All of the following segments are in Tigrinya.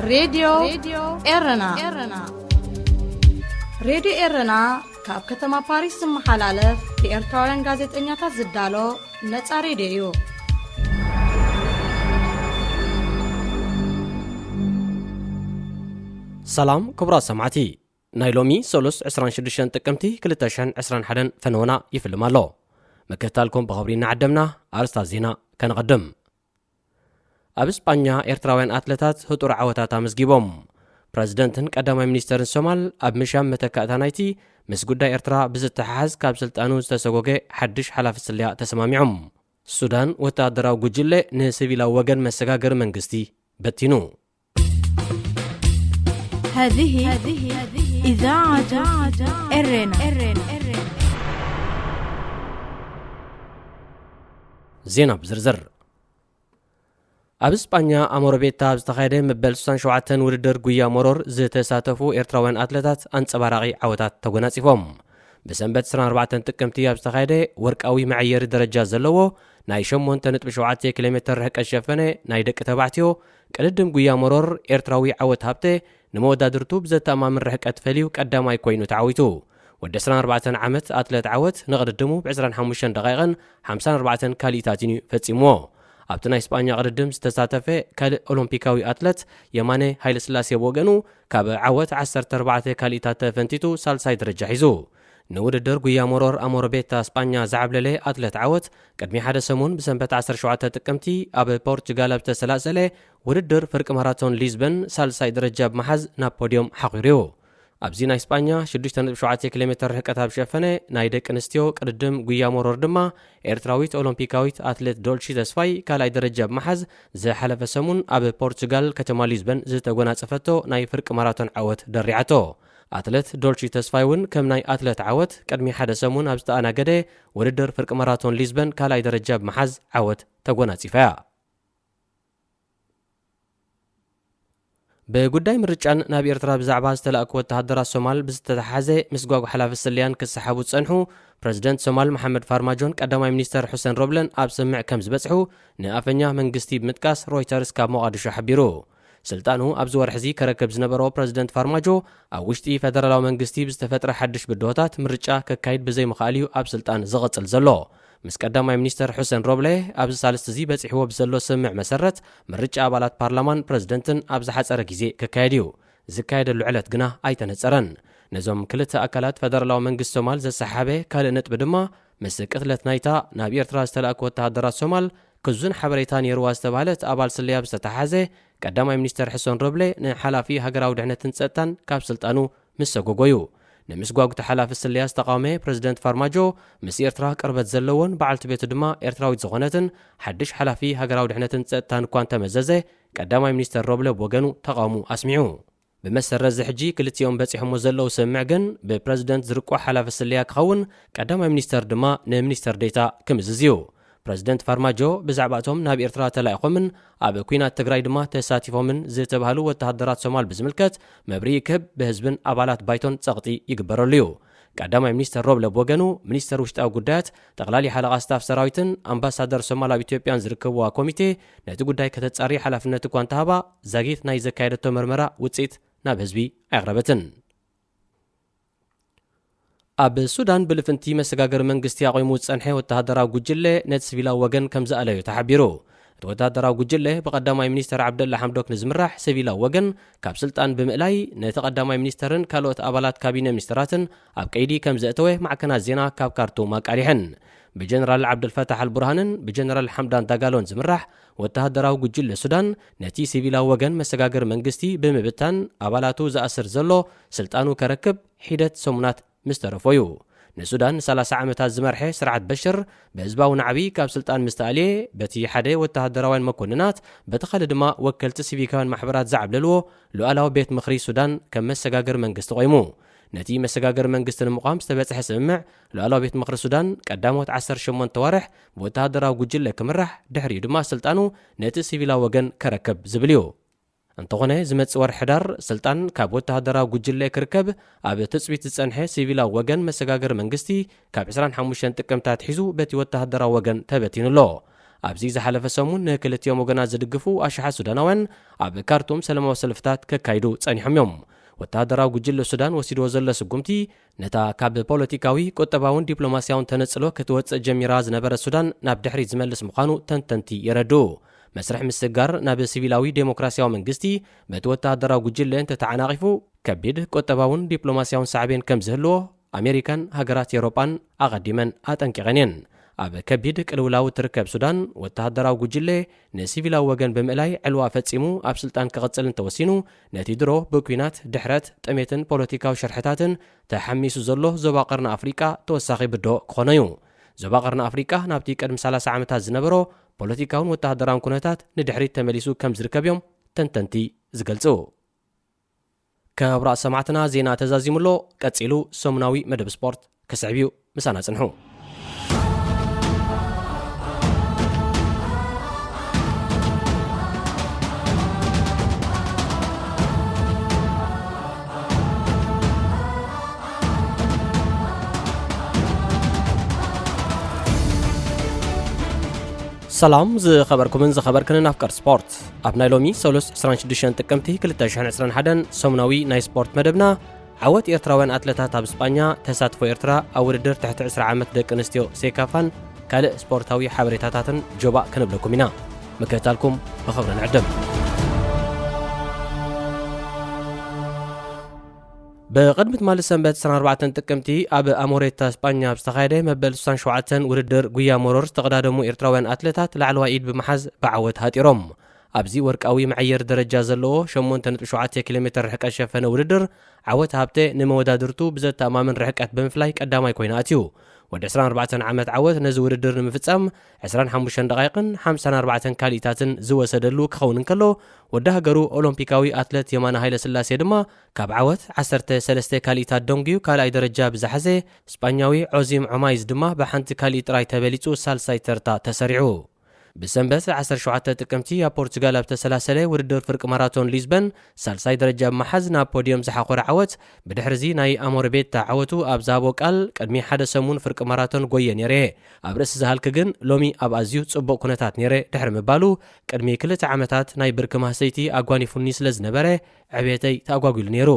راديو إرنا راديو إرنا كاب كتما باريس محلالف بإرتوران غازت إنياتا زدالو نتسا راديو سلام كبرى سمعتي نايلومي سولوس 26 تقمتي 2021 فنونا يفلم الله مكتالكم بخبرينا عدمنا أرستا زينا كنقدم ኣብ እስጳኛ ኤርትራውያን ኣትሌታት ህጡር ዓወታት ኣመስጊቦም ፕሬዝደንትን ቀዳማይ ሚኒስተርን ሶማል ኣብ ምሻም መተካእታ ናይቲ ምስ ጉዳይ ኤርትራ ብዝተሓሓዝ ካብ ስልጣኑ ዝተሰጎገ ሓድሽ ሓላፊ ስልያ ተሰማሚዖም ሱዳን ወታደራዊ ጉጅለ ንሲቪላዊ ወገን መሰጋገር መንግስቲ በቲኑ هذه إذاعة إرنا زينب زرزر ኣብ እስጳኛ ኣሞሮቤታ ዝተኻየደ መበል 67 ውድድር ጉያ ሞሮር ዝተሳተፉ ኤርትራውያን ኣትሌታት ኣንጸባራቒ ዓወታት ተጎናጺፎም ብሰንበት 24 ጥቅምቲ ኣብ ዝተኻየደ ወርቃዊ መዐየሪ ደረጃ ዘለዎ ናይ 8.7 ኪሎ ሜትር ርሕቀት ሸፈነ ናይ ደቂ ተባዕትዮ ቅድድም ጉያ ሞሮር ኤርትራዊ ዓወት ሃብተ ንመወዳድርቱ ብዘተኣማምን ርሕቀት ፈልዩ ቀዳማይ ኮይኑ ተዓዊቱ ወዲ 24 ዓመት ኣትሌት ዓወት ንቕድድሙ ብ25 ደቂቕን 54 ካሊእታትን ፈጺምዎ ኣብቲ ናይ እስጳኛ ቅድድም ዝተሳተፈ ካልእ ኦሎምፒካዊ ኣትሌት የማነ ሃይለስላሴ ወገኑ ካብ ዓወት 14 ካሊእታት ተፈንቲቱ ሳልሳይ ደረጃ ሒዙ ንውድድር ጉያ ሞሮር ኣሞሮቤታ እስጳኛ ዝዓብለለ ኣትሌት ዓወት ቅድሚ ሓደ ሰሙን ብሰንበት 17 ጥቅምቲ ኣብ ፖርቹጋል ኣብ ዝተሰላሰለ ውድድር ፍርቂ ማራቶን ሊዝበን ሳልሳይ ደረጃ ብመሓዝ ናብ ፖድዮም ሓቒሩ ኣብዚ ናይ እስጳኛ 6.7 ኪሎ ሜትር ርሕቀት ኣብ ሸፈነ ናይ ደቂ ኣንስትዮ ቅድድም ጉያ ሞሮር ድማ ኤርትራዊት ኦሎምፒካዊት ኣትሌት ዶልሺ ተስፋይ ካልኣይ ደረጃ ብመሓዝ ዝሓለፈ ሰሙን ኣብ ፖርቹጋል ከተማ ሊዝበን ዝተጎናጸፈቶ ናይ ፍርቂ ማራቶን ዓወት ደሪዓቶ ኣትሌት ዶልሺ ተስፋይ እውን ከም ናይ ኣትሌት ዓወት ቅድሚ ሓደ ሰሙን ኣብ ዝተኣናገደ ውድድር ፍርቂ ማራቶን ሊዝበን ካልኣይ ደረጃ ብመሓዝ ዓወት ተጎናጺፈያ بጉዳይ ምርጫን ናብ ኤርትራ ብዛዕባ ዝተላእኩ ወተሃደራት ሶማል ብዝተተሓዘ ምስጓጉ ሓላፊ ስልያን ክሰሓቡ ጸንሑ ፕሬዝደንት ሶማል መሐመድ ፋርማጆን ቀዳማይ ሚኒስተር ሁሴን ሮብለን ኣብ ስምዕ ከም ዝበጽሑ ንኣፈኛ መንግስቲ ብምጥቃስ ሮይተርስ ካብ ሞቃዲሾ ሓቢሩ ስልጣኑ ኣብ ዝወርሕዚ ከረከብ ዝነበሮ ፕሬዝደንት ፋርማጆ ኣብ ውሽጢ ፌደራላዊ መንግስቲ ብዝተፈጥረ ሓድሽ ብድሆታት ምርጫ ከካይድ ብዘይምኽኣል እዩ ኣብ ስልጣን ዝቕጽል ዘሎ ምስ ቀዳማይ ሚኒስተር ሁሴን ሮብለ ኣብዚ ሳልስቲ እዚ በፂሕዎ ብዘሎ ስምዕ መሰረት ምርጫ ኣባላት ፓርላማን ፕሬዝደንትን ኣብ ዝሓፀረ ግዜ ክካየድ እዩ ዝካየደሉ ዕለት ግና ኣይተነፀረን ነዞም ክልተ ኣካላት ፌደራላዊ መንግስቲ ሶማል ዘሰሓበ ካልእ ነጥቢ ድማ ምስ ቅትለት ናይታ ናብ ኤርትራ ዝተላእኩ ወተሃደራት ሶማል ክዙን ሓበሬታ ነይርዋ ዝተባሃለት ኣባል ስልያ ብዝተተሓዘ ቀዳማይ ሚኒስተር ሁሴን ሮብለ ንሓላፊ ሃገራዊ ድሕነትን ፀጥታን ካብ ስልጣኑ ምስ ሰጎጎዩ ንምስጓጉ ተሓላፊ ስልያ ዝተቃወመ ፕሬዝደንት ፋርማጆ ምስ ኤርትራ ቅርበት ዘለዎን በዓልቲ ቤቱ ድማ ኤርትራዊት ዝኾነትን ሓድሽ ሓላፊ ሃገራዊ ድሕነትን ፀጥታን እኳ እንተመዘዘ ቀዳማይ ሚኒስተር ሮብለ ወገኑ ተቃውሙ ኣስሚዑ ብመሰረት ሕጂ ክልቲኦም በፂሖሞ ዘለው ስምዕ ግን ብፕሬዝደንት ዝርቆ ሓላፊ ስልያ ክኸውን ቀዳማይ ሚኒስተር ድማ ንሚኒስተር ዴታ ክምዝዝ እዩ ፕሬዝደንት ፋርማጆ ብዛዕባ እቶም ናብ ኤርትራ ተላኢኾምን ኣብ ኩናት ትግራይ ድማ ተሳቲፎምን ዝተባሃሉ ወተሃደራት ሶማል ብዝምልከት መብርሂ ክህብ ብህዝብን ኣባላት ባይቶን ጸቕጢ ይግበረሉ እዩ ቀዳማይ ሚኒስተር ሮብለ ወገኑ ሚኒስተር ውሽጣዊ ጉዳያት ጠቕላሊ ሓለቓ ስታፍ ሰራዊትን ኣምባሳደር ሶማል ኣብ ኢትዮጵያን ዝርከብዋ ኮሚቴ ነቲ ጉዳይ ከተጻሪ ሓላፍነት እኳ እንተሃባ ዘግይት ናይ ዘካየደቶ መርመራ ውፅኢት ናብ ህዝቢ ኣይቕረበትን ኣብ ሱዳን ብልፍንቲ መሰጋገር መንግስቲ ኣቆይሙ ዝጸንሐ ወተሃደራዊ ጉጅለ ነቲ ሲቪላዊ ወገን ከም ዝኣለዩ ተሓቢሩ እቲ ወተሃደራዊ ጉጅለ ብቐዳማይ ሚኒስተር ዓብደላ ሓምዶክ ንዝምራሕ ሲቪላዊ ወገን ካብ ስልጣን ብምእላይ ነቲ ቀዳማይ ሚኒስተርን ካልኦት ኣባላት ካቢነ ሚኒስተራትን ኣብ ቀይዲ ከም ዘእተወ ማዕከናት ዜና ካብ ካርቱም ኣቃሪሐን ብጀነራል ዓብደልፈታሕ አልቡርሃንን ብጀነራል ሓምዳን ዳጋሎን ዝምራሕ ወተሃደራዊ ጉጅለ ሱዳን ነቲ ሲቪላዊ ወገን መሰጋገር መንግስቲ ብምብታን ኣባላቱ ዝኣስር ዘሎ ስልጣኑ ከረክብ ሒደት ሰሙናት مسترفوي نسودان 30 ዓመታት ዝመርሐ ስርዓት በሽር በህዝባዊ ናዕቢ ካብ ስልጣን ምስተኣልየ በቲ ሓደ ወተሃደራውያን መኮንናት በተኸለ ድማ ወከልቲ ሲቪካውያን ማሕበራት ዝዓብለልዎ ሉዓላዊ ቤት ምኽሪ ሱዳን ከም መሰጋገር መንግስቲ ቆይሙ ነቲ መሰጋገር መንግስቲ ንምቋም ዝተበፅሐ ስምምዕ ሉዓላዊ ቤት ምኽሪ ሱዳን ቀዳሞት 18 ወርሕ ወተሃደራዊ ጉጅለ ክምራሕ ድሕሪኡ ድማ ስልጣኑ ነቲ ሲቪላዊ ወገን ከረከብ ዝብል እዩ እንተኾነ ዝመጽእ ወርሒ ሕዳር ስልጣን ካብ ወተሃደራዊ ጉጅለ ክርከብ ኣብ ትጽቢት ዝጸንሐ ሲቪላዊ ወገን መሰጋገር መንግስቲ ካብ 25 ጥቅምታት ሒዙ በቲ ወተሃደራዊ ወገን ተበቲኑሎ ኣብዚ ዝሓለፈ ሰሙን ንክልቲኦም ወገናት ዝድግፉ ኣሽሓት ሱዳናውያን ኣብ ካርቱም ሰላማዊ ሰልፍታት ከካይዱ ጸኒሖም እዮም። ወተሃደራዊ ጉጅለ ሱዳን ወሲድዎ ዘሎ ስጉምቲ ነታ ካብ ፖለቲካዊ ቁጠባውን ዲፕሎማስያውን ተነጽሎ ክትወጽእ ጀሚራ ዝነበረ ሱዳን ናብ ድሕሪት ዝመልስ ምዃኑ ተንተንቲ የረድኡ። መስርሕ ምስጋር ናብ ሲቪላዊ ዴሞክራሲያዊ መንግስቲ በቲ ወተሃደራዊ ጉጅለ እንተተዓናቒፉ ከቢድ ቁጠባውን ዲፕሎማስያውን ሳዕቤን ከም ዝህልዎ ኣሜሪካን ሃገራት ኤውሮጳን ኣቐዲመን ኣጠንቂቐን እየን። ኣብ ከቢድ ቅልውላዊ ትርከብ ሱዳን ወተሃደራዊ ጉጅለ ንሲቪላዊ ወገን ብምእላይ ዕልዋ ፈጺሙ ኣብ ስልጣን ክቕጽል እንተወሲኑ ነቲ ድሮ ብኩናት ድሕረት ጥሜትን ፖለቲካዊ ሸርሕታትን ተሓሚሱ ዘሎ ዞባ ቀርኒ ኣፍሪቃ ተወሳኺ ብዶ ክኾነ እዩ። ዞባ ቀርኒ ኣፍሪቃ ናብቲ ቅድሚ 30 ዓመታት ዝነበሮ ፖለቲካውን ወተሃደራውን ኩነታት ንድሕሪት ተመሊሱ ከም ዝርከብ እዮም ተንተንቲ ዝገልጹ። ከብራእ ሰማዕትና ዜና ተዛዚሙሎ ቀጺሉ ሰሙናዊ መደብ ስፖርት ክስዕብዩ ምሳና ጽንሑ። ሰላም ዝኸበርኩምን ዝኸበርክንን ኣፍቀር ስፖርት ኣብ ናይ ሎሚ 26 ጥቅምቲ 2021 ሰሙናዊ ናይ ስፖርት መደብና ዓወት ኤርትራውያን ኣትሌታት ኣብ እስጳኛ ተሳትፎ ኤርትራ ኣብ ውድድር ትሕቲ 20 ዓመት ደቂ ኣንስትዮ ሴካፋን ካልእ ስፖርታዊ ሓበሬታታትን ጆባ ክንብለኩም ኢና። ምክትታልኩም ብኽብሪ ንዕድም። ብቅድሚት ማለት ሰንበት 24 ጥቅምቲ ኣብ ኣሞሬታ እስጳኛ ዝተኻየደ መበል 67 ውድድር ጉያ ሞሮር ዝተቐዳደሙ ኤርትራውያን ኣትሌታት ላዕለዋ ኢድ ብምሓዝ ብዓወት ሃጢሮም። ኣብዚ ወርቃዊ መዐየር ደረጃ ዘለዎ 8.7 ኪሎ ሜትር ርሕቀት ሸፈነ ውድድር ዓወት ሃብቴ ንመወዳድርቱ ብዘተኣማምን ርሕቀት ብምፍላይ ቀዳማይ ኮይና ኣትዩ። ወዲ 24 ዓመት ዓወት ነዚ ውድድር ንምፍጻም 25 ደቂቕን 54 ካሊታትን ዝወሰደሉ ክኸውን እንከሎ ወዲ ሃገሩ ኦሎምፒካዊ ኣትሌት የማነ ሃይለ ስላሴ ድማ ካብ ዓወት 13 ካሊታት ደንጉዩ ካልኣይ ደረጃ ብዝሓዘ እስጳኛዊ ዖዚም ዑማይዝ ድማ ብሓንቲ ካሊእ ጥራይ ተበሊጹ ሳልሳይ ተርታ ተሰሪዑ። ብሰንበት 17 ጥቅምቲ ኣብ ፖርቱጋል ኣብ ተሰላሰለ ውድድር ፍርቂ ማራቶን ሊዝበን ሳልሳይ ደረጃ ብምሓዝ ናብ ፖዲዮም ዝሓኮረ ዓወት ብድሕሪዚ ናይ ኣሞርቤታ ዓወቱ ኣብ ዛቦ ቃል ቅድሚ ሓደ ሰሙን ፍርቂ ማራቶን ጎየ ነይረ። ኣብ ርእሲ ዝሃልክ ግን ሎሚ ኣብ ኣዝዩ ጽቡቕ ኩነታት ነይረ ድሕሪ ምባሉ ቅድሚ 2 ዓመታት ናይ ብርኪ ማህሰይቲ ኣጓኒፉኒ ስለ ዝነበረ ዕብየተይ ተኣጓጊሉ ነይሩ።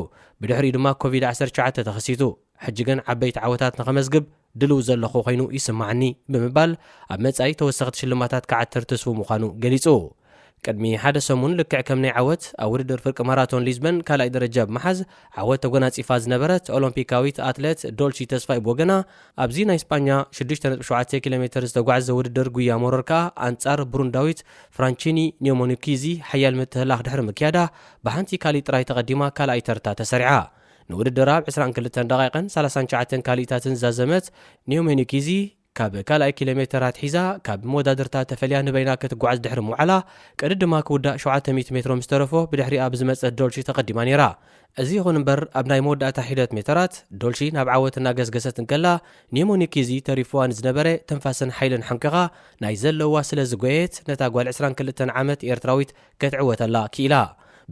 ብድሕሪኡ ድማ ኮቪድ-19 ተኸሲቱ ሕጂ ግን ዓበይቲ ዓወታት ንኸመዝግብ ድልው ዘለኹ ኮይኑ ይስማዓኒ ብምባል ኣብ መጻኢ ተወሰኽቲ ሽልማታት ክዓትር ተስፉ ምዃኑ ገሊጹ። ቅድሚ ሓደ ሰሙን ልክዕ ከም ናይ ዓወት ኣብ ውድድር ፍርቂ ማራቶን ሊዝበን ካልኣይ ደረጃ ብምሓዝ ዓወት ተጎናጺፋ ዝነበረት ኦሎምፒካዊት ኣትሌት ዶልቺ ተስፋይ ብወገና ኣብዚ ናይ እስጳኛ 6.7 ኪሎ ሜትር ዝተጓዓዘ ውድድር ጉያ ሞሮር ከዓ ኣንጻር ብሩንዳዊት ፍራንቺኒ ኒሞኒኪዚ ሓያል ምትህላኽ ድሕሪ ምክያዳ ብሓንቲ ካሊእ ጥራይ ተቐዲማ ካልኣይ ተርታ ተሰሪዓ። ንውድድር ኣብ 22 ደቂቕን 39 ካሊታትን ዛዘመት ኒሞኒኪዚ ካብ ካልኣይ ኪሎ ሜትራት ሒዛ ካብ መወዳድርታ ተፈልያ ንበይና ክትጓዓዝ ድሕሪ ምውዓላ ቅዲ ድማ ክውዳእ 700 ሜትሮ ምስ ተረፎ ብድሕሪ ኣብ ዝመፀት ዶልቺ ተቐዲማ ነይራ። እዚ ይኹን እምበር ኣብ ናይ መወዳእታ ሒደት ሜትራት ዶልቺ ናብ ዓወት እናገስገሰት እንከላ ኒሞኒኪዚ ተሪፍዋ ንዝነበረ ተንፋስን ሓይልን ሓንቂኻ ናይ ዘለዋ ስለ ዝጎየት ነታ ጓል 22 ዓመት ኤርትራዊት ketዕወተላ ክኢላ።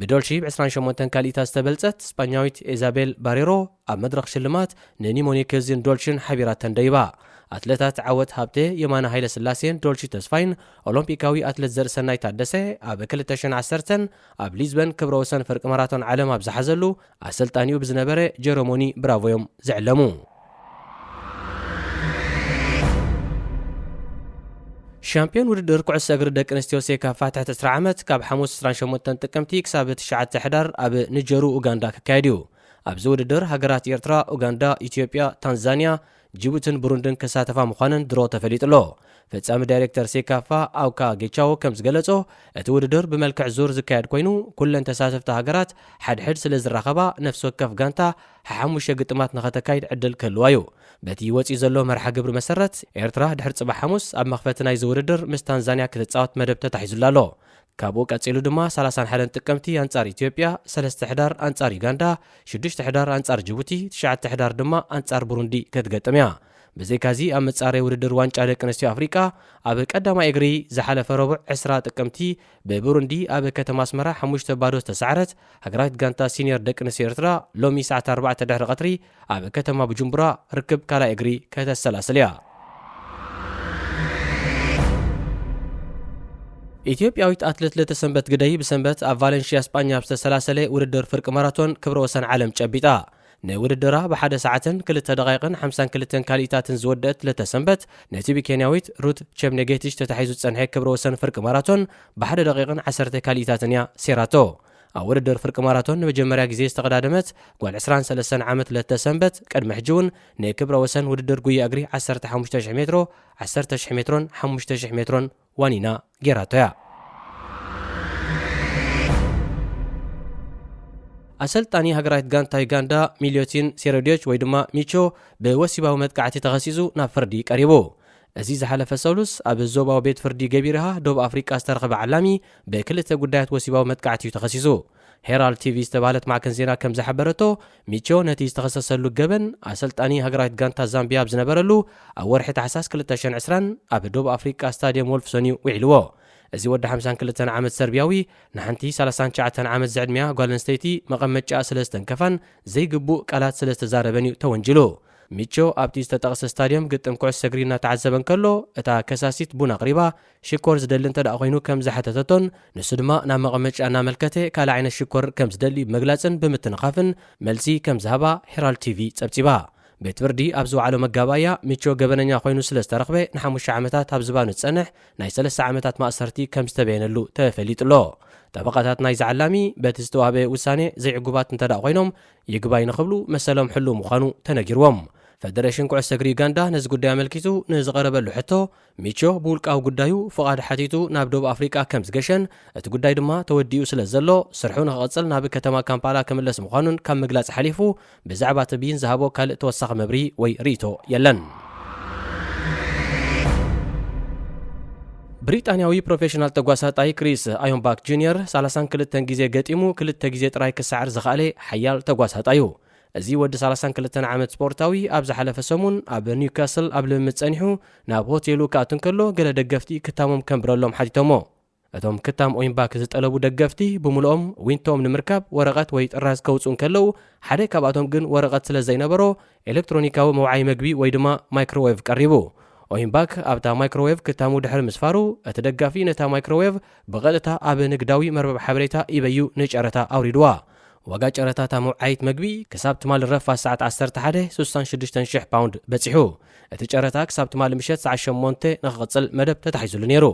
ብዶልቺ ብ28 ካሊታት ዝተበልጸት እስጳኛዊት ኢዛቤል ባሬሮ ኣብ መድረኽ ሽልማት ንኒሞኒኪዝን ዶልቺን ሓቢራተን ደይባ። ኣትሌታት ዓወት ሃብቴ የማነ ሃይለ ስላሴን ዶልቺ ተስፋይን ኦሎምፒካዊ ኣትሌት ዘርሰናይ ታደሰ ኣብ 2010 ኣብ ሊዝበን ክብረ ወሰን ፍርቂ ማራቶን ዓለም ኣብ ዝሓዘሉ ኣሰልጣኒኡ ብዝነበረ ጀሮሞኒ ብራቮዮም ዝዕለሙ። ሻምፒዮን ውድድር ኩዕሶ እግሪ ደቂ ኣንስትዮ ሴካፋ ትሕቲ 10 ዓመት ካብ ሓሙስ 28 ጥቅምቲ ክሳብ 9 ሕዳር ኣብ ንጀሩ ኡጋንዳ ክካየድ እዩ። ኣብዚ ውድድር ሃገራት ኤርትራ፣ ኡጋንዳ፣ ኢትዮጵያ፣ ታንዛንያ፣ ጅቡትን ቡሩንድን ክሳተፋ ምዃነን ድሮ ተፈሊጡሎ። ፈጻሚ ዳይሬክተር ሴካፋ ኣውካ ጌቻዎ ከም ዝገለጾ እቲ ውድድር ብመልክዕ ዙር ዝካየድ ኮይኑ ኩለን ተሳተፍቲ ሃገራት ሓድሕድ ስለ ዝራኸባ ነፍሲ ወከፍ ጋንታ ሓሙሽተ ግጥማት ንኸተካይድ ዕድል ክህልዋ እዩ። በቲ ወፂኡ ዘሎ መርሓ ግብሪ መሰረት ኤርትራ ድሕሪ ጽባሕ ሐሙስ ኣብ መኽፈቲ ናይ ዝውድድር ምስ ታንዛንያ ክትጻወት መደብ ተታሒዙላ ኣሎ። ካብኡ ቀጺሉ ድማ 31 ጥቅምቲ ኣንጻር ኢትዮጵያ፣ 3 ሕዳር ኣንጻር ዩጋንዳ፣ 6 ሕዳር ኣንጻር ጅቡቲ፣ 9 ሕዳር ድማ ኣንጻር ቡሩንዲ ክትገጥም እያ። ብዘይካዚ ኣብ መጻረይ ውድድር ዋንጫ ደቂ ኣንስትዮ ኣፍሪቃ ኣብ ቀዳማይ እግሪ ዝሓለፈ ረቡዕ 20 ጥቅምቲ ብቡሩንዲ ኣብ ከተማ ኣስመራ 5-0 ዝተሰዓረት ሃገራዊት ጋንታ ሲኒየር ደቂ ኣንስትዮ ኤርትራ ሎሚ ሰዓት 4 ድሕሪ ቀትሪ ኣብ ከተማ ቡጁምቡራ ርክብ ካልኣይ እግሪ ከተሰላስል እያ። ኢትዮጵያዊት ኣትሌት ለተሰንበት ግደይ ብሰንበት ኣብ ቫሌንሺያ ስፓኛ ዝተሰላሰለ ውድድር ፍርቂ ማራቶን ክብረ ወሰን ዓለም ጨቢጣ ንውድድራ ብሓደ ሰዓትን 2 ደቂቕን 52 ካልኢታትን ዝወደት ለተሰንበት ነቲ ብኬንያዊት ሩት ቼፕኔጌቲች ተታሒዙ ዝጸንሐ ክብረ ወሰን ፍርቂ ማራቶን ብሓደ ደቂቕን 10 ካልኢታትን እያ ሴራቶ ኣብ ውድድር ፍርቂ ማራቶን ንመጀመርያ ግዜ ዝተቐዳደመት ጓል 23 ዓመት ለተሰንበት ቅድሚ ሕጂ እውን ንክብረ ወሰን ውድድር ጉያ እግሪ 15000 ሜትሮ 10000 ሜትሮን 5000 ሜትሮን ዋኒና ጌራቶ እያ ኣሰልጣኒ ሃገራዊት ጋንታ ዩጋንዳ ሚልዮቲን ሴሮዲዮች ወይ ድማ ሚቾ ብወሲባዊ መጥቃዕቲ ተኸሲሱ ናብ ፍርዲ ቀሪቡ እዚ ዝሓለፈ ሰሉስ ኣብ ዞባዊ ቤት ፍርዲ ገቢርሃ ደቡብ ኣፍሪቃ ዝተረኸበ ዓላሚ ብክልተ ጉዳያት ወሲባዊ መጥቃዕቲ እዩ ተኸሲሱ ሄራልድ ቲቪ ዝተባሃለት ማዕከን ዜና ከም ዝሓበረቶ ሚቾ ነቲ ዝተኸሰሰሉ ገበን ኣሰልጣኒ ሃገራዊት ጋንታ ዛምቢያ ኣብ ዝነበረሉ ኣብ ወርሒ ታሕሳስ 2020 ኣብ ደቡብ ኣፍሪቃ ስታድየም ወልፍሶን ውዒልዎ እዚ ወዲ 52 ዓመት ሰርቢያዊ ንሓንቲ 39 ዓመት ዝዕድሚያ ጓል ኣንስተይቲ መቐመጫ ስለስተን ከፋን ዘይግቡእ ቃላት ስለስተዛረበን እዩ ተወንጅሉ ሚቾ ኣብቲ ዝተጠቕሰ ስታድየም ግጥም ኩዕሶ እግሪ እናተዓዘበን ከሎ እታ ከሳሲት ቡን ኣቕሪባ ሽኮር ዝደሊ እንተደኣ ኮይኑ ከም ዝሓተተቶን ንሱ ድማ ናብ መቐመጫ እናመልከተ ካልእ ዓይነት ሽኮር ከም ዝደሊ ብምግላፅን ብምትንኻፍን መልሲ ከም ዝሃባ ሄራልድ ቲቪ ጸብጺባ ቤት ፍርዲ ኣብ ዝወዓሎ መጋባእያ ሚቾ ገበነኛ ኮይኑ ስለ ዝተረኽበ ን5 ዓመታት ኣብ ዝባኑ ዝጸንሕ ናይ 3 ዓመታት ማእሰርቲ ከም ዝተበየነሉ ተፈሊጡሎ ጠበቃታት ናይ ዝዓላሚ በቲ ዝተዋህበ ውሳኔ ዘይዕጉባት እንተደኣ ኮይኖም ይግባይ ንኽብሉ መሰሎም ሕሉ ምዃኑ ተነጊርዎም ፌደሬሽን ኩዕሶ እግሪ ዩጋንዳ ነዚ ጉዳይ ኣመልኪቱ ንዝቐረበሉ ሕቶ ሚቾ ብውልቃዊ ጉዳዩ ፍቓድ ሓቲቱ ናብ ደቡብ ኣፍሪቃ ከም ዝገሸን እቲ ጉዳይ ድማ ተወዲኡ ስለ ዘሎ ስርሑ ንኽቕፅል ናብ ከተማ ካምፓላ ክምለስ ምዃኑን ካብ ምግላጽ ሓሊፉ ብዛዕባ ትብይን ዝሃቦ ካልእ ተወሳኺ መብሪ ወይ ርእቶ የለን ብሪጣንያዊ ፕሮፌሽናል ተጓሳጣይ ክሪስ ኣዮምባክ ጁኒየር 32 ግዜ ገጢሙ 2 ግዜ ጥራይ ክሳዕር ዝኽኣለ ሓያል ተጓሳጣዩ እዚ ወዲ 32 ዓመት ስፖርታዊ ኣብ ዝሓለፈ ሰሙን ኣብ ኒውካስል ኣብ ልምምድ ጸኒሑ ናብ ሆቴሉ ከኣቱን ከሎ ገለ ደገፍቲ ክታሞም ከንብረሎም ሓቲቶሞ እቶም ክታም ኦይምባክ ዝጠለቡ ደገፍቲ ብምልኦም ዊንቶም ንምርካብ ወረቐት ወይ ጥራዝ ከውፁን ከለው ሓደ ካብኣቶም ግን ወረቐት ስለ ዘይነበሮ ኤሌክትሮኒካዊ መውዓይ መግቢ ወይ ድማ ማይክሮዌቭ ቀሪቡ ኦይምባክ ኣብታ ማይክሮዌቭ ክታሙ ድሕሪ ምስፋሩ እቲ ደጋፊ ነታ ማይክሮዌቭ ብቐጥታ ኣብ ንግዳዊ መርበብ ሓበሬታ ኢበዩ ንጨረታ ኣውሪድዋ ዋጋ ጨረታ መውዓይት መግቢ ክሳብ ትማል ረፋ ሰዓት 11:66,000 ፓውንድ በፂሑ እቲ ጨረታ ክሳብ ትማል ምሸት ሰዓት 8 ንኽቕፅል መደብ ተታሒዙሉ ነይሩ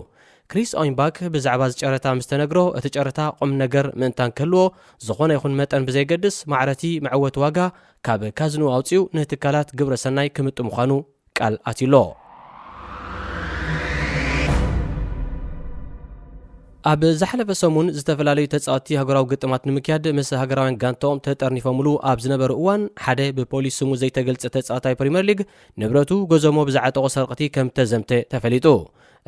ክሪስ ኦይምባክ ብዛዕባ ዝጨረታ ምስ ተነግሮ እቲ ጨረታ ቁም ነገር ምእንታን ከልዎ ዝኾነ ይኹን መጠን ብዘይገድስ ማዕረቲ መዕወት ዋጋ ካብ ካዝኑ ኣውፅኡ ንትካላት ግብረ ሰናይ ክምጡ ምዃኑ ቃል ኣትሎ ኣብ ዝሓለፈ ሰሙን ዝተፈላለዩ ተጻወቲ ሃገራዊ ግጥማት ንምክያድ ምስ ሃገራውያን ጋንታኦም ተጠርኒፎምሉ ኣብ ዝነበረ እዋን ሓደ ብፖሊስ ስሙ ዘይተገልጸ ተጻዋታይ ፕሪምየር ሊግ ንብረቱ ገዘሞ ብዝዓጠቆ ሰርቕቲ ከም ተዘምተ ተፈሊጡ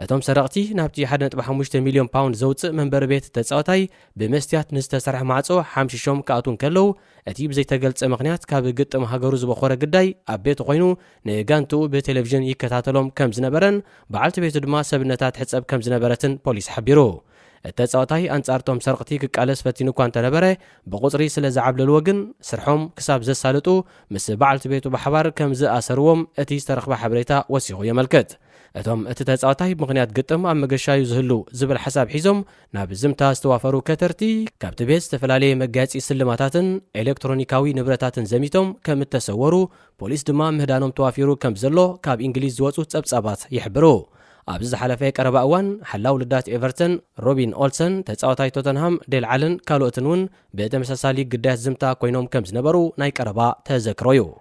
እቶም ሰረቕቲ ናብቲ 1.5 ሚልዮን ፓውንድ ዘውፅእ መንበሪ ቤት ተጻዋታይ ብመስትያት ንዝተሰርሐ ማዕጾ ሓምሽሾም ከኣቱን ከለው እቲ ብዘይተገልጸ ምኽንያት ካብ ግጥም ሃገሩ ዝበኾረ ግዳይ ኣብ ቤቱ ኮይኑ ንጋንትኡ ብቴሌቭዥን ይከታተሎም ከም ዝነበረን በዓልቲ ቤቱ ድማ ሰብነታት ሕጸብ ከም ዝነበረትን ፖሊስ ሓቢሩ التساوتاي أنصارتهم سرقتي كقالس فتينو كان تنبره بقصري سلزعب للوجن سرحهم كساب زسالتو مس بعلت بيتو بحبار كم ز أسروم أتي استرخ بحبريتا وسيغو يملكت أتهم التساوتاي بمغنيات قطم أما قشاي زهلو زبل حساب حزم ناب زمتا استوافرو كترتي كابتبيت استفلالي مجاز سلماتاتن إلكترونيكاوي نبرتاتن زميتهم كم التصورو بوليس دما مهدانهم توافيرو كم زلو كاب إنجليز زواتو تسابسابات يحبرو أبز حلفة قرب أوان حلاو لدات إيفرتون روبين أولسن تساوتاي توتنهام ديل علن كالوتنون بتمساسالي قداس زمتا كوينوم كم زنبرو ناي قربا تذكرويو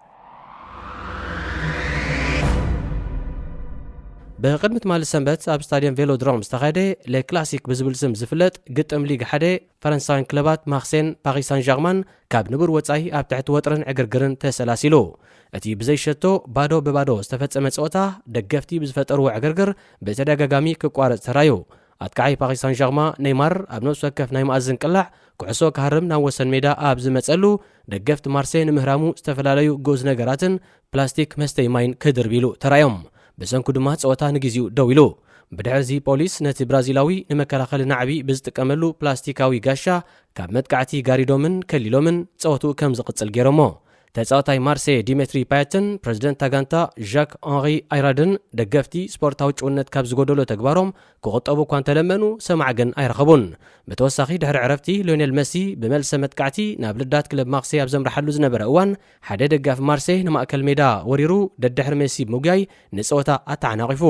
بقدمة مال السنبت أب ستاديوم فيلودروم استخاده لكلاسيك بزبل سم زفلت قدم ليغ حده فرنساين كلبات ماخسين باريس سان جيرمان كاب نبر وصاي أب تحت وترن عقرقرن تسلاسيلو أتي بزيشتو بادو ببادو استفت مصوتا دغفتي بزفترو عقرقر بتدغاغامي كقوارص ترايو أتكعي باريس سان جيرمان نيمار أب نفس وكف ناي مأزن قلع كعسو كهرم ناوسن ميدا أب زمصلو دغفت مارسين مهرامو استفلاليو غوز نغراتن بلاستيك مستي ماين كدربيلو ترايوم بسنكو دما صوتا نغزيو دويلو بدعزي بوليس نتي برازيلاوي نمكلاخل نعبي بزتقملو بلاستيكاوي غاشا كاب متقعتي غاريدومن كليلومن صوتو كم زقصل غيرمو ተጻዋታይ ማርሴይ ዲሜትሪ ፓያትን ፕሬዚደንት ታጋንታ ዣክ አንሪ ኣይራድን ደገፍቲ ስፖርታዊ ጭውነት ካብ ዝጎደሎ ተግባሮም ክቆጠቡ እኳ እንተለመኑ ሰማዕ ግን ኣይረኸቡን። ብተወሳኺ ድሕሪ ዕረፍቲ ሊዮኔል መሲ ብመልሰ መጥቃዕቲ ናብ ልዳት ክለብ ማርሴይ ኣብ ዘምርሓሉ ዝነበረ እዋን ሓደ ደጋፊ ማርሴይ ንማእከል ሜዳ ወሪሩ ደድሕሪ መሲ ብምጉያይ ንፀወታ ኣተዓናቂፉ።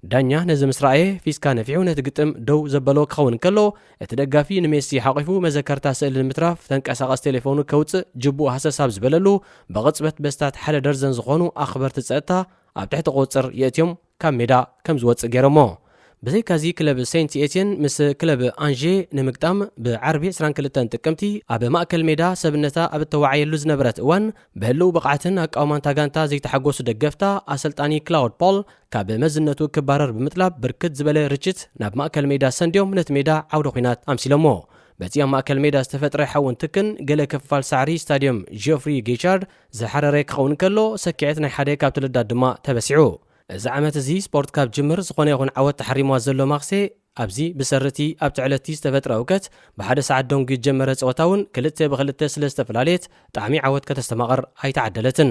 ዳኛ ነዚ ምስ ረኣየ ፊስካ ነፊሑ ነቲ ግጥም ደው ዘበሎ ክኸውን ከሎ እቲ ደጋፊ ንሜሲ ሓቂፉ መዘከርታ ስእሊ ንምትራፍ ተንቀሳቐስ ቴሌፎኑ ከውፅእ ጅቡእ ሃሰሳብ ዝበለሉ ብቕፅበት በስታት ሓደ ደርዘን ዝኾኑ ኣኽበርቲ ፀጥታ ኣብ ትሕቲ ቁፅር የእትዮም ካብ ሜዳ ከም ዝወፅእ ገይሮሞ። ብዘይካዚ ክለብ ሴንት ኤቲየን ምስ ክለብ አንዤ ንምግጣም ብዓርቢ 22 ጥቅምቲ ኣብ ማእከል ሜዳ ሰብነታ ኣብ ተዋዓየሉ ዝነበረት እዋን በህልው ብቕዓትን ኣቃውማን ታጋንታ ዘይተሓጎሱ ደገፍታ ኣሰልጣኒ ክላውድ ፖል ካብ መዝነቱ ክባረር ብምጥላብ ብርክት ዝበለ ርችት ናብ ማእከል ሜዳ ሰንዲዮም ነቲ ሜዳ ዓውደ ኩናት ኣምሲሎሞ። በቲ ኣብ ማእከል ሜዳ ዝተፈጥረ ሓውን ትክን ገለ ክፋል ሳዕሪ ስታድዮም ጆፍሪ ጌቻርድ ዝሓረረ ክኸውን ከሎ ሰኪዐት ናይ ሓደ ካብ ትልዳት ድማ ተበሲዑ። እዚ ዓመት እዚ ስፖርት ካብ ጅምር ዝኾነ ይኹን ዓወት ተሓሪምዋ ዘሎ ማርሴይ ኣብዚ ብሰርቲ ኣብ ትዕለቲ ዝተፈጥረ እውከት ብሓደ ሰዓት ዶንጊ ጀመረ ፀወታ እውን 2-2 ስለ ዝተፈላለየት ጣዕሚ ዓወት ከተስተማቐር ኣይተዓደለትን።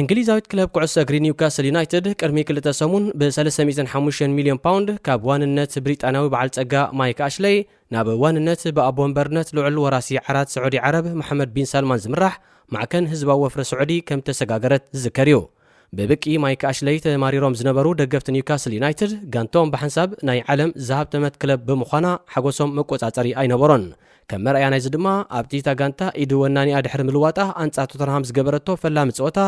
እንግሊዛዊት ክለብ ኩዕሶ እግሪ ኒውካስል ዩናይትድ ቅድሚ 2 ሰሙን ብ305 ሚልዮን ፓውንድ ካብ ዋንነት ብሪጣናዊ በዓል ፀጋ ማይክ ኣሽለይ ናብ ዋንነት ብኣቦ ወንበርነት ልዑል ወራሲ ዓራት ስዑዲ ዓረብ መሐመድ ቢን ሳልማን ዝምራሕ ማዕከን ህዝባዊ ወፍሪ ስዑዲ ከም ተሰጋገረት ዝዝከር እዩ። ብብቂ ማይክ ኣሽለይ ተማሪሮም ዝነበሩ ደገፍቲ ኒውካስል ዩናይትድ ጋንቶም ብሓንሳብ ናይ ዓለም ዝሃብተመት ክለብ ብምዃና ሓጎሶም መቆፃፀሪ ኣይነበሮን። ከም መርኣያ ናይዚ ድማ ኣብቲ ታጋንታ ኢድ ወናኒኣ ድሕሪ ምልዋጣ ኣንጻር ቶተንሃም ዝገበረቶ ፈላሚ ፀወታ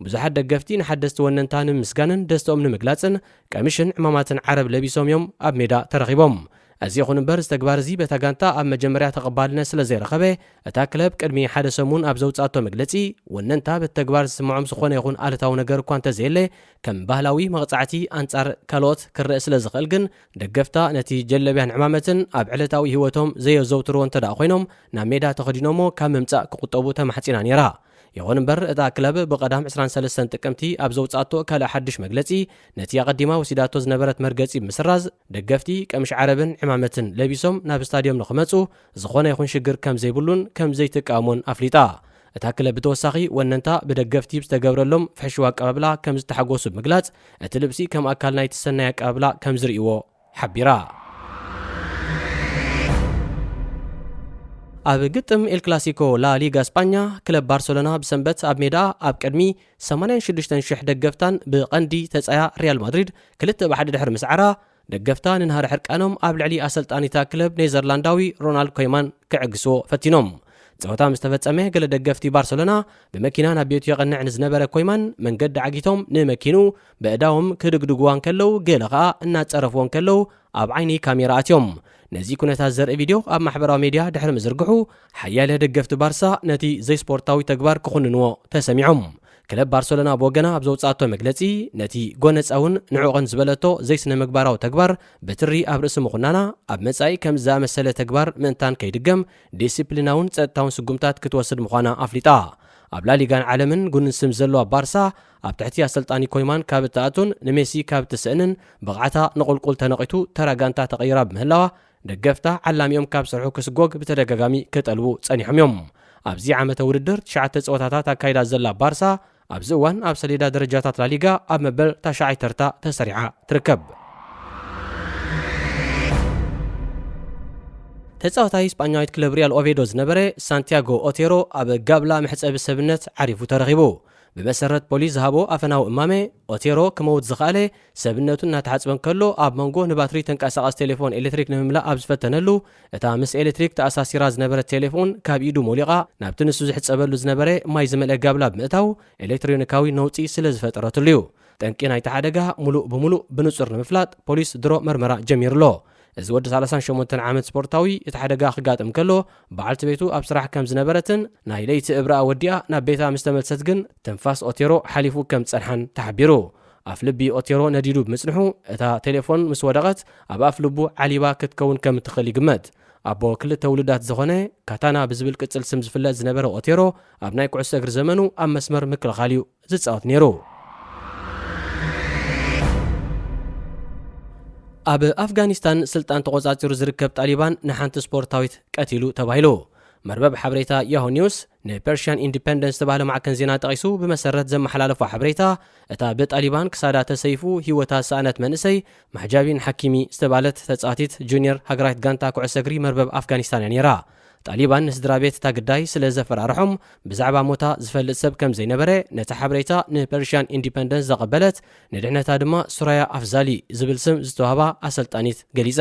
ብዙሓት ደገፍቲ ንሓደስቲ ወነንታ ንምስጋንን ደስተኦም ንምግላፅን ቀሚሽን ዕማማትን ዓረብ ለቢሶም እዮም ኣብ ሜዳ ተረኺቦም። እዚ ይኹን እምበር ዝተግባር እዚ በታ ጋንታ ኣብ መጀመርያ ተቐባልነት ስለ ዘይረኸበ እታ ክለብ ቅድሚ ሓደ ሰሙን ኣብ ዘውፃቶ መግለፂ ወነንታ በተግባር ዝስምዖም ዝኾነ ይኹን ኣለታዊ ነገር እኳ እንተዘየለ ከም ባህላዊ መቕፃዕቲ ኣንጻር ካልኦት ክርአ ስለ ዝኽእል ግን ደገፍታ ነቲ ጀለብያን ዕማመትን ኣብ ዕለታዊ ህይወቶም ዘየዘውትርዎ እንተደኣ ኮይኖም ናብ ሜዳ ተኸዲኖሞ ካብ ምምፃእ ክቁጠቡ ተማሕፂና ነይራ። ይኹን እምበር እታ ክለብ ብቐዳም 23 ጥቅምቲ ኣብ ዘውፃቶ ካልእ ሓድሽ መግለፂ ነቲ ኣቐዲማ ወሲዳቶ ዝነበረት መርገፂ ብምስራዝ ደገፍቲ ቀምሽ ዓረብን ዕማመትን ለቢሶም ናብ ስታድዮም ንኽመፁ ዝኾነ ይኹን ሽግር ከም ዘይብሉን ከም ዘይትቃወሙን ኣፍሊጣ። እታ ክለብ ብተወሳኺ ወነንታ ብደገፍቲ ዝተገብረሎም ፍሕሽዋ ኣቀባብላ ከም ዝተሓጎሱ ብምግላፅ እቲ ልብሲ ከም ኣካል ናይቲ ሰናይ ኣቀባብላ ከም ዝርእይዎ ሓቢራ። ኣብ ግጥም ኤል ክላሲኮ ላ ሊጋ እስፓኛ ክለብ ባርሰሎና ብሰንበት ኣብ ሜዳ ኣብ ቅድሚ 86,000 ደገፍታን ብቐንዲ ተፃያ ሪያል ማድሪድ 2-1 ድሕሪ ምስዓራ ደገፍታ ንንሃር ሕርቃኖም ኣብ ልዕሊ ኣሰልጣኒታ ክለብ ኔዘርላንዳዊ ሮናልድ ኮይማን ክዕግስዎ ፈቲኖም። ፀወታ ምስ ተፈጸመ ገለ ደገፍቲ ባርሰሎና ብመኪና ናብ ቤቱ የቐንዕ ንዝነበረ ኮይማን መንገዲ ዓጊቶም ንመኪኑ ብእዳዎም ክድግድግዋን ከለው ገለ ከዓ እናፀረፍዎን ከለው ኣብ ዓይኒ ካሜራ ኣትዮም። ነዚ ኩነታት ዘርኢ ቪድዮ ኣብ ማሕበራዊ ሚድያ ድሕሪ ምዝርግሑ ሓያለ ደገፍቲ ባርሳ ነቲ ዘይስፖርታዊ ተግባር ክኹንንዎ ተሰሚዖም። ክለብ ባርሰሎና ብወገና ኣብ ዘውፃቶ መግለፂ ነቲ ጎነፃውን ንዑቕን ዝበለቶ ዘይስነ ምግባራዊ ተግባር በትሪ ኣብ ርእሲ ምኹናና ኣብ መጻኢ ከም ዝኣመሰለ ተግባር ምእንታን ከይድገም ዲሲፕሊናውን ፀጥታውን ስጉምታት ክትወስድ ምዃና ኣፍሊጣ። ኣብ ላሊጋን ዓለምን ጉንን ስም ዘለዋ ባርሳ ኣብ ትሕቲ ኣሰልጣኒ ኮይማን ካብ እትኣቱን ንሜሲ ካብ እትስእንን ብቕዓታ ንቑልቁል ተነቒቱ ተራ ጋንታ ተቐይራ ብምህላዋ ደገፍታ ዓላሚኦም ካብ ስርሑ ክስጎግ ብተደጋጋሚ ክጠልቡ ጸኒሖም እዮም። ኣብዚ ዓመተ ውድድር 9 ፀወታታት ኣካይዳ ዘላ ባርሳ ኣብዚ እዋን ኣብ ሰሌዳ ደረጃታት ላሊጋ ኣብ መበል ታሻዓይ ተርታ ተሰሪዓ ትርከብ። ተጻዋታይ ስፓኛዊት ክለብ ሪያል ኦቬዶ ዝነበረ ሳንቲያጎ ኦቴሮ ኣብ ጋብላ መሕፀቢ ሰብነት ዓሪፉ ተረኺቡ። ብመሰረት ፖሊስ ዝሃቦ ኣፈናዊ እማሜ ኦቴሮ ክመውት ዝኽኣለ ሰብነቱ እናተሓፅበን ከሎ ኣብ መንጎ ንባትሪ ተንቀሳቐስ ቴሌፎን ኤሌክትሪክ ንምምላእ ኣብ ዝፈተነሉ እታ ምስ ኤሌክትሪክ ተኣሳሲራ ዝነበረት ቴሌፎን ካብ ኢዱ ሞሊቓ ናብቲ ንሱ ዝሕፀበሉ ዝነበረ ማይ ዝመልአ ጋብላ ብምእታው ኤሌክትሮኒካዊ ነውፂ ስለ ዝፈጠረትሉ እዩ። ጠንቂ ናይቲ ሓደጋ ሙሉእ ብሙሉእ ብንጹር ንምፍላጥ ፖሊስ ድሮ መርመራ ጀሚሩሎ። እዚ ወዲ 38 ዓመት ስፖርታዊ እቲ ሓደጋ ክጋጥም ከሎ በዓልቲ ቤቱ ኣብ ስራሕ ከም ዝነበረትን ናይ ለይቲ እብራኣ ወዲኣ ናብ ቤታ ምስ ተመልሰት ግን ተንፋስ ኦቴሮ ሓሊፉ ከም ፀንሓን ተሓቢሩ። ኣፍ ልቢ ኦቴሮ ነዲዱ ብምጽንሑ እታ ቴሌፎን ምስ ወደቐት ኣብ ኣፍ ልቡ ዓሊባ ክትከውን ከም እትኽእል ይግመት። ኣቦ ክልተ ውልዳት ዝኾነ ካታና ብዝብል ቅጽል ስም ዝፍለጥ ዝነበረ ኦቴሮ ኣብ ናይ ኩዕሶ እግሪ ዘመኑ ኣብ መስመር ምክልኻል እዩ ዝፃወት ነይሩ። ኣብ ኣፍጋኒስታን ስልጣን ተቆጻጺሩ ዝርከብ ጣሊባን ንሓንቲ ስፖርታዊት ቀቲሉ ተባሂሉ መርበብ ሓበሬታ ያሆ ኒውስ ንፐርሺያን ኢንዲፔንደንስ ተባህለ ማዕከን ዜና ጠቂሱ ብመሰረት ዘመሓላለፎ ሓበሬታ እታ ብጣሊባን ክሳዳ ተሰይፉ ሂወታ ሰኣነት መንእሰይ ማሕጃቢን ሓኪሚ ዝተባለት ተጻዋቲት ጁኒየር ሃገራዊት ጋንታ ኩዕሶ እግሪ መርበብ ኣፍጋኒስታን እያ ነይራ። ጣሊባን ንስድራ ቤት እታ ግዳይ ስለ ዘፈራርሖም ብዛዕባ ሞታ ዝፈልጥ ሰብ ከም ዘይነበረ ነቲ ሓበሬታ ንፐርሺያን ኢንዲፔንደንስ ዘቐበለት ንድሕነታ ድማ ሱራያ ኣፍዛሊ ዝብል ስም ዝተዋህባ ኣሰልጣኒት ገሊጻ።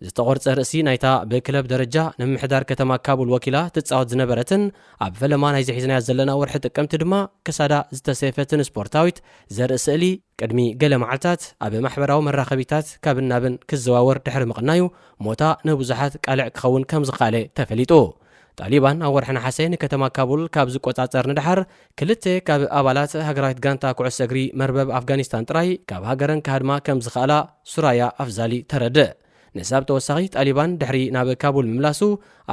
ዝተቆርጸ ርእሲ ናይታ ብክለብ ደረጃ ንምሕዳር ከተማ ካቡል ወኪላ ትጻወት ዝነበረትን ኣብ ፈለማ ናይ ዝሒዝናያ ዘለና ወርሒ ጥቅምቲ ድማ ክሳዳ ዝተሰይፈትን ስፖርታዊት ዘርኢ ስእሊ ቅድሚ ገለ መዓልታት ኣብ ማሕበራዊ መራኸቢታት ካብን ናብን ክዘዋወር ድሕሪ ምቕናዩ ሞታ ንብዙሓት ቃልዕ ክኸውን ከም ዝኻለ ተፈሊጡ። ጣሊባን ኣብ ወርሒ ነሓሴ ንከተማ ካቡል ካብ ዝቆጻጸር ንድሓር ክልተ ካብ ኣባላት ሃገራዊት ጋንታ ኩዕሶ እግሪ መርበብ ኣፍጋኒስታን ጥራይ ካብ ሃገረን ካድማ ከም ዝኽኣላ ሱራያ ኣፍዛሊ ተረድእ። ንሳብ ተወሳኺ ጣሊባን ድሕሪ ናብ ካቡል ምምላሱ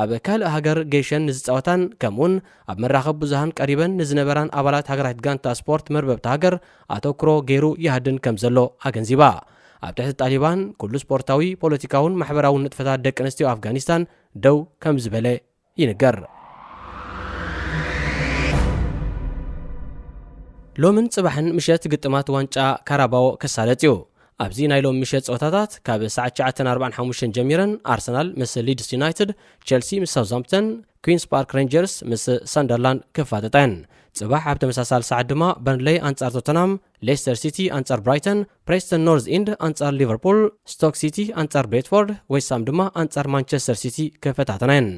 ኣብ ካልእ ሃገር ጌሸን ንዝፃወታን ከምኡን ኣብ መራኸብ ብዙሃን ቀሪበን ንዝነበራን ኣባላት ሃገራዊት ጋንታ ስፖርት መርበብቲ ሃገር ኣተኩሮ ገይሩ ይሃድን ከም ዘሎ ኣገንዚባ። ኣብ ትሕቲ ጣሊባን ኩሉ ስፖርታዊ ፖለቲካውን ማሕበራውን ንጥፈታት ደቂ ኣንስትዮ ኣፍጋኒስታን ደው ከም ዝበለ ይንገር። ሎምን ጽባሕን ምሸት ግጥማት ዋንጫ ካራባኦ ከሳለጥ እዩ። ኣብዚ ናይ ሎም ምሸት ጸወታታት ካብ ሰዓት 9:45 ጀሚረን ኣርሰናል ምስ ሊድስ ዩናይትድ፣ ቸልሲ ምስ ሳውዝሃምፕተን፣ ኩዊንስ ፓርክ ሬንጀርስ ምስ ሰንደርላንድ ክፋጠጠን። ጽባሕ ኣብ ተመሳሳሊ ሰዓት ድማ በርንሌይ ኣንጻር ቶተናም፣ ሌስተር ሲቲ ኣንጻር ብራይተን፣ ፕሬስተን ኖርዝ ኢንድ ኣንጻር ሊቨርፑል፣ ስቶክ ሲቲ ኣንጻር ብሬትፎርድ፣ ዌስትሃም ድማ ኣንጻር ማንቸስተር ሲቲ ክፈታተነን።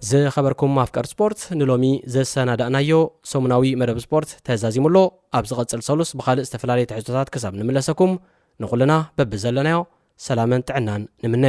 ዝኸበርኩም ኣፍቀር ስፖርት ንሎሚ ዘሰናዳእናዮ ሰሙናዊ መደብ ስፖርት ተዛዚሙሎ ኣብ ዝቐጽል ሰሉስ ብኻልእ ዝተፈላለየ ትሕዝቶታት ክሳብ ንምለሰኩም ንኹልና በቢ ዘለናዮ ሰላምን ጥዕናን ንምነ